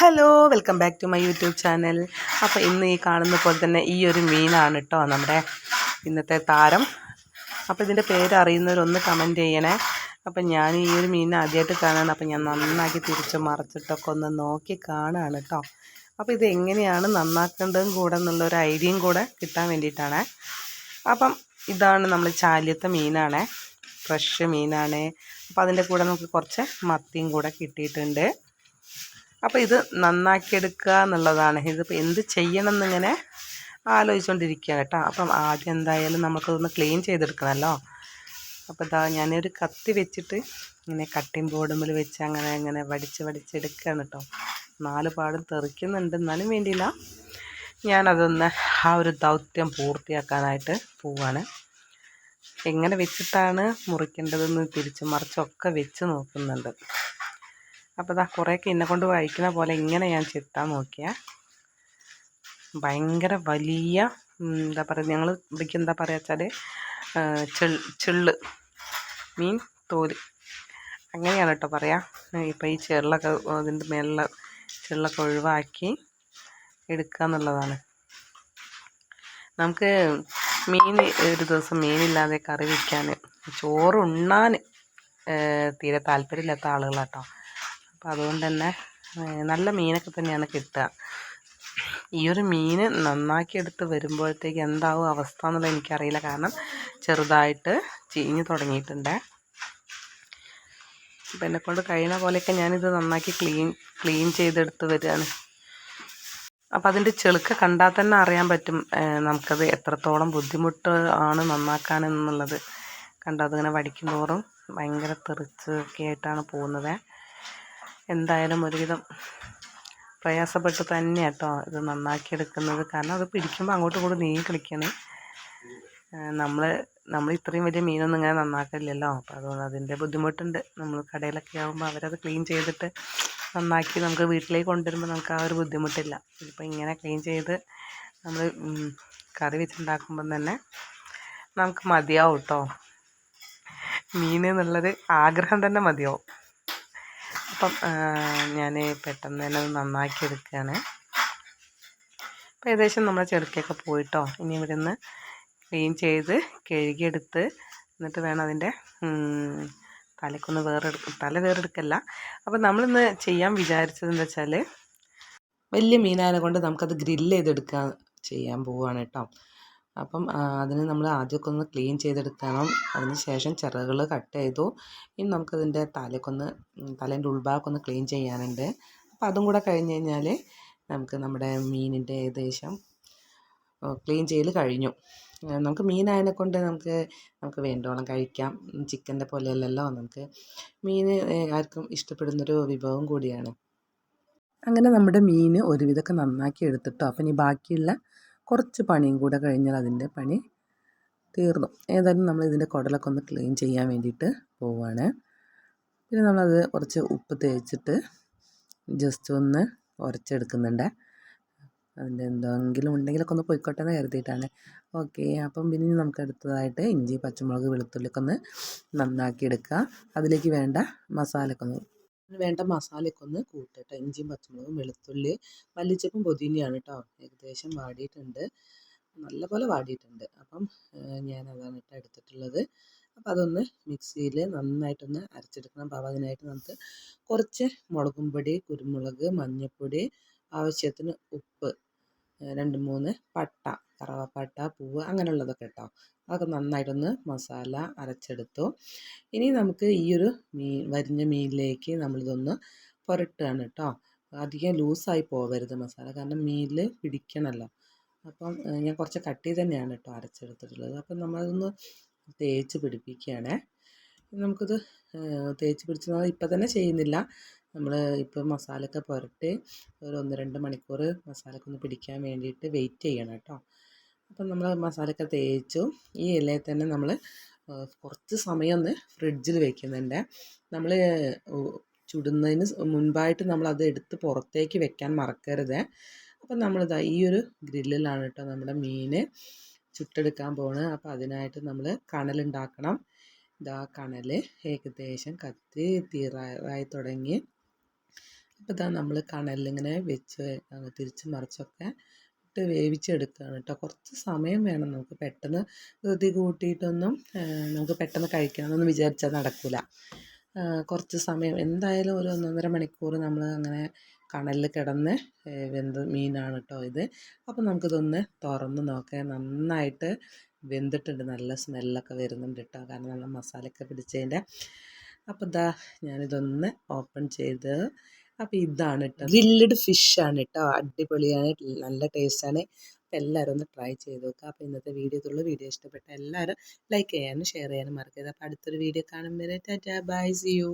Hello welcome back to my YouTube channel. അപ്പോൾ ഇന്ന് ഈ കാണുന്ന പോലെ തന്നെ ഈ ഒരു മീനാണ് കേട്ടോ നമ്മുടെ ഇന്നത്തെ താരം. അപ്പോൾ ഇതിൻ്റെ പേര് അറിയുന്നവരൊന്ന് കമൻറ്റ് ചെയ്യണേ. അപ്പം ഞാൻ ഈ ഒരു മീൻ ആദ്യമായിട്ട് കാണുകയാണ്. അപ്പം ഞാൻ നന്നാക്കി തിരിച്ച് മറിച്ചിട്ടൊക്കെ ഒന്ന് നോക്കി കാണുകയാണ് കേട്ടോ. അപ്പോൾ ഇത് എങ്ങനെയാണ് നന്നാക്കേണ്ടതും കൂടെ എന്നുള്ളൊരു ഐഡിയയും കൂടെ കിട്ടാൻ വേണ്ടിയിട്ടാണ്. അപ്പം ഇതാണ് നമ്മൾ ചാലിയത്തെ മീനാണ്, ഫ്രഷ് മീനാണ്. അപ്പോൾ അതിൻ്റെ കൂടെ നമുക്ക് കുറച്ച് മത്തിയും കൂടെ കിട്ടിയിട്ടുണ്ട്. അപ്പോൾ ഇത് നന്നാക്കിയെടുക്കുക എന്നുള്ളതാണ്. ഇതിപ്പോൾ എന്ത് ചെയ്യണം എന്നിങ്ങനെ ആലോചിച്ചുകൊണ്ടിരിക്കുക കേട്ടോ. അപ്പം ആദ്യം എന്തായാലും നമുക്കതൊന്ന് ക്ലീൻ ചെയ്തെടുക്കണമല്ലോ. അപ്പോൾ ഇതാ ഞാനൊരു കത്തി വെച്ചിട്ട് ഇങ്ങനെ കട്ടിംഗ് ബോർഡുമ്പിൽ വെച്ച് അങ്ങനെ വടിച്ചെടുക്കുകയാണ് കേട്ടോ. 4 പാടും തെറിക്കുന്നുണ്ട്, എന്നാലും വേണ്ടിയില്ല. ഞാനതൊന്ന് ആ ഒരു ദൗത്യം പൂർത്തിയാക്കാനായിട്ട് പോവാണ്. എങ്ങനെ വെച്ചിട്ടാണ് മുറിക്കേണ്ടതെന്ന് തിരിച്ച് മറിച്ചൊക്കെ വെച്ച് നോക്കുന്നുണ്ട്. അപ്പോൾ ഇതാ കുറേയൊക്കെ എന്നെക്കൊണ്ട് വായിക്കുന്ന പോലെ ഇങ്ങനെ ഞാൻ ചെത്താൻ നോക്കിയാൽ ഭയങ്കര വലിയ എന്താ പറയുക, ഞങ്ങൾ ഇവിടേക്ക് എന്താ പറയുക വെച്ചാൽ ചെള്ള് മീൻ തോല് അങ്ങനെയാണ് കേട്ടോ പറയാം. ഇപ്പോൾ ഈ ചെള്ളൊക്കെ അതിൻ്റെ മേലുള്ള ചെള്ളൊക്കെ ഒഴിവാക്കി എടുക്കുക എന്നുള്ളതാണ്. നമുക്ക് മീൻ ഒരു ദിവസം മീനില്ലാതെ കറി വയ്ക്കാൻ, ചോറ് ഉണ്ണാൻ തീരെ താല്പര്യമില്ലാത്ത ആളുകളാട്ടോ. അപ്പോൾ അതുകൊണ്ട് തന്നെ നല്ല മീനൊക്കെ തന്നെയാണ് കിട്ടുക. ഈ ഒരു മീൻ നന്നാക്കി എടുത്ത് വരുമ്പോഴത്തേക്ക് എന്താവും അവസ്ഥ എന്നുള്ളത് എനിക്കറിയില്ല. കാരണം ചെറുതായിട്ട് ചീഞ്ഞ് തുടങ്ങിയിട്ടുണ്ട്. അപ്പോൾ എന്നെക്കൊണ്ട് കഴിയുന്ന പോലെയൊക്കെ ഞാനിത് നന്നാക്കി ക്ലീൻ ചെയ്തെടുത്ത് വരികയാണ്. അപ്പോൾ അതിൻ്റെ ചെളുക്ക കണ്ടാൽ തന്നെ അറിയാൻ പറ്റും നമുക്കത് എത്രത്തോളം ബുദ്ധിമുട്ട് ആണ് നന്നാക്കാൻ എന്നുള്ളത്. കണ്ടോ, അതിങ്ങനെ വടിക്കും തോറും ഭയങ്കര തെറിച്ചൊക്കെ ആയിട്ടാണ് പോകുന്നത്. എന്തായാലും ഒരുവിധം പ്രയാസപ്പെട്ട് തന്നെ കേട്ടോ ഇത് നന്നാക്കിയെടുക്കുന്നത്. കാരണം അത് പിടിക്കുമ്പോൾ അങ്ങോട്ടും ഇങ്ങോട്ടും നീങ്ങി കളിക്കണേ. നമ്മൾ ഇത്രയും വലിയ മീനൊന്നും ഇങ്ങനെ നന്നാക്കില്ലല്ലോ. അപ്പോൾ അതുകൊണ്ട് അതിൻ്റെ ബുദ്ധിമുട്ടുണ്ട്. നമ്മൾ കടയിലൊക്കെ ആകുമ്പോൾ അവരത് ക്ലീൻ ചെയ്തിട്ട് നന്നാക്കി നമുക്ക് വീട്ടിലേക്ക് കൊണ്ടുവരുമ്പോൾ നമുക്ക് ആ ഒരു ബുദ്ധിമുട്ടില്ല. ഇതിപ്പോൾ ഇങ്ങനെ ക്ലീൻ ചെയ്ത് നമ്മൾ കറി വെച്ചുണ്ടാക്കുമ്പം തന്നെ നമുക്ക് മതിയാവും കേട്ടോ. മീൻ എന്നുള്ളത് ആഗ്രഹം തന്നെ മതിയാവും. അപ്പം ഞാൻ പെട്ടെന്ന് തന്നെ അത് നന്നാക്കി എടുക്കുകയാണ്. അപ്പോൾ ഏകദേശം നമ്മളെ ചെറുക്കൊക്കെ പോയിട്ടോ. ഇനി ഇവിടെ നിന്ന് ക്ലീൻ ചെയ്ത് കഴുകിയെടുത്ത് എന്നിട്ട് വേണം അതിൻ്റെ തലക്കൊന്ന് തല വേറെടുക്കല്ല. അപ്പം നമ്മളിന്ന് ചെയ്യാൻ വിചാരിച്ചത് എന്താ വെച്ചാൽ വലിയ മീനായതിനെ കൊണ്ട് നമുക്കത് ഗ്രില്ല് ചെയ്തെടുക്കാൻ ചെയ്യാൻ പോവുകയാണ് കേട്ടോ. അപ്പം അതിന് നമ്മൾ ആദ്യമൊക്കെ ഒന്ന് ക്ലീൻ ചെയ്തെടുക്കണം. അതിന് ശേഷം ചിറകുകൾ കട്ട് ചെയ്തു. ഇനി നമുക്കതിൻ്റെ തലേൻ്റെ ഉൾഭാഗമൊക്കെ ഒന്ന് ക്ലീൻ ചെയ്യാനുണ്ട്. അപ്പം അതും കൂടെ കഴിഞ്ഞ് കഴിഞ്ഞാൽ നമുക്ക് നമ്മുടെ മീനിൻ്റെ ഏകദേശം ക്ലീൻ ചെയ്യൽ കഴിഞ്ഞു. നമുക്ക് മീനായതിനെ കൊണ്ട് നമുക്ക് വേണ്ടോളം കഴിക്കാം. ചിക്കൻ്റെ പോലെയല്ലല്ലോ. നമുക്ക് മീൻ ആർക്കും ഇഷ്ടപ്പെടുന്നൊരു വിഭവം കൂടിയാണ്. അങ്ങനെ നമ്മുടെ മീൻ ഒരുവിധമൊക്കെ നന്നാക്കി എടുത്തിട്ടോ. അപ്പം ഇനി ബാക്കിയുള്ള കുറച്ച് പണിയും കൂടെ കഴിഞ്ഞാൽ അതിൻ്റെ പണി തീർന്നു. ഏതായാലും നമ്മൾ ഇതിൻ്റെ കുടലൊക്കെ ഒന്ന് ക്ലീൻ ചെയ്യാൻ വേണ്ടിയിട്ട് പോവുകയാണ്. പിന്നെ നമ്മളത് കുറച്ച് ഉപ്പ് തേച്ചിട്ട് ജസ്റ്റ് ഒന്ന് ഉരച്ചെടുക്കുന്നുണ്ട്. അതിൻ്റെ എന്തെങ്കിലും ഉണ്ടെങ്കിലൊക്കെ ഒന്ന് പൊയ്ക്കോട്ടെ എന്ന് കരുതിയിട്ടാണ്. ഓക്കെ, അപ്പം പിന്നെ നമുക്ക് അടുത്തതായിട്ട് ഇഞ്ചി, പച്ചമുളക്, വെളുത്തുള്ളിയൊക്കെ ഒന്ന് നന്നാക്കി എടുക്കുക. അതിലേക്ക് വേണ്ട മസാലയൊക്കെ ഒന്ന് കൂട്ടിട്ട് ഇഞ്ചിയും, പച്ചമുളകും, വെളുത്തുള്ളി, മല്ലിച്ചപ്പും പുതിനയാണ് കേട്ടോ. ഏകദേശം വാടിയിട്ടുണ്ട്, നല്ലപോലെ വാടിയിട്ടുണ്ട്. അപ്പം ഞാനതാണ് കേട്ടോ എടുത്തിട്ടുള്ളത്. അപ്പോൾ അതൊന്ന് മിക്സിയിൽ നന്നായിട്ടൊന്ന് അരച്ചെടുക്കണം. അപ്പോൾ അതിനായിട്ട് നമുക്ക് കുറച്ച് മുളകും പൊടി, കുരുമുളക്, മഞ്ഞൾപ്പൊടി, ആവശ്യത്തിന് ഉപ്പ്, 2-3 പട്ട, കറുവപ്പട്ട, പൂവ്, അങ്ങനെയുള്ളതൊക്കെ കേട്ടോ. അതൊക്കെ നന്നായിട്ടൊന്ന് മസാല അരച്ചെടുത്തു. ഇനി നമുക്ക് ഈ ഒരു വരിഞ്ഞ മീനിലേക്ക് നമ്മളിതൊന്ന് പുരട്ടുകയാണ് കേട്ടോ. അധികം ലൂസായി പോകരുത് മസാല, കാരണം മീനിൽ പിടിക്കണമല്ലോ. അപ്പം ഞാൻ കുറച്ച് കട്ടി തന്നെയാണ് കേട്ടോ അരച്ചെടുത്തിട്ടുള്ളത്. അപ്പം നമ്മളതൊന്ന് തേച്ച് പിടിപ്പിക്കുകയാണേ. നമുക്കിത് തേച്ച് പിടിച്ച് ഇപ്പം തന്നെ ചെയ്യുന്നില്ല. നമ്മൾ ഇപ്പോൾ മസാലയൊക്കെ പുരട്ടി ഒരു 1-2 മണിക്കൂർ മസാലയൊക്കെ ഒന്ന് പിടിക്കാൻ വേണ്ടിയിട്ട് വെയിറ്റ് ചെയ്യണം കേട്ടോ. അപ്പം നമ്മൾ മസാലയൊക്കെ തേച്ചു. ഈ ഇലയിൽ തന്നെ നമ്മൾ കുറച്ച് സമയം ഒന്ന് ഫ്രിഡ്ജിൽ വെക്കുന്നുണ്ട്. നമ്മൾ ചുടുന്നതിന് മുൻപായിട്ട് നമ്മളത് എടുത്ത് പുറത്തേക്ക് വെക്കാൻ മറക്കരുത്. അപ്പം നമ്മളിതാ ഈ ഒരു ഗ്രില്ലിലാണ് കേട്ടോ നമ്മുടെ മീൻ ചുട്ടെടുക്കാൻ പോകുന്നത്. അപ്പോൾ അതിനായിട്ട് നമ്മൾ കണലുണ്ടാക്കണം. ഇതാ കണൽ ഏകദേശം കത്തി തീരാറായി തുടങ്ങി. അപ്പോൾ ഇതാ നമ്മൾ കണലിലിങ്ങനെ വെച്ച് തിരിച്ച് മറിച്ചൊക്കെ ഇട്ട് വേവിച്ചെടുക്കുകയാണ് കേട്ടോ. കുറച്ച് സമയം വേണം, നമുക്ക് പെട്ടെന്ന് ധൃതി കൂട്ടിയിട്ടൊന്നും നമുക്ക് പെട്ടെന്ന് കഴിക്കണമെന്നൊന്നും വിചാരിച്ചാൽ നടക്കില്ല. കുറച്ച് സമയം എന്തായാലും ഒരു 1.5 മണിക്കൂർ നമ്മൾ അങ്ങനെ കണലിൽ കിടന്ന് വെന്ത മീനാണ് കേട്ടോ ഇത്. അപ്പോൾ നമുക്കിതൊന്ന് തുറന്ന് നോക്കാം. നന്നായിട്ട് വെന്തിട്ടുണ്ട്, നല്ല സ്മെല്ലൊക്കെ വരുന്നുണ്ട് കേട്ടോ, കാരണം നല്ല മസാലയൊക്കെ പിടിച്ചതിൻ്റെ. അപ്പോൾ ഇതാ ഞാനിതൊന്ന് ഓപ്പൺ ചെയ്ത്, അപ്പോൾ ഇതാണ് കേട്ടോ ഗ്രില്ലഡ് ഫിഷാണ് കേട്ടോ, അടിപൊളിയാണ്, നല്ല ടേസ്റ്റാണ്. അപ്പോൾ എല്ലാവരും ഒന്ന് ട്രൈ ചെയ്ത് നോക്കുക. അപ്പോൾ ഇന്നത്തെ വീഡിയോ ഇഷ്ടപ്പെട്ട എല്ലാവരും ലൈക്ക് ചെയ്യാനും ഷെയർ ചെയ്യാനും മറക്കരുത്. അപ്പോൾ അടുത്തൊരു വീഡിയോ കാണുമ്പോൾ ടാറ്റാ ബൈ, സി യു.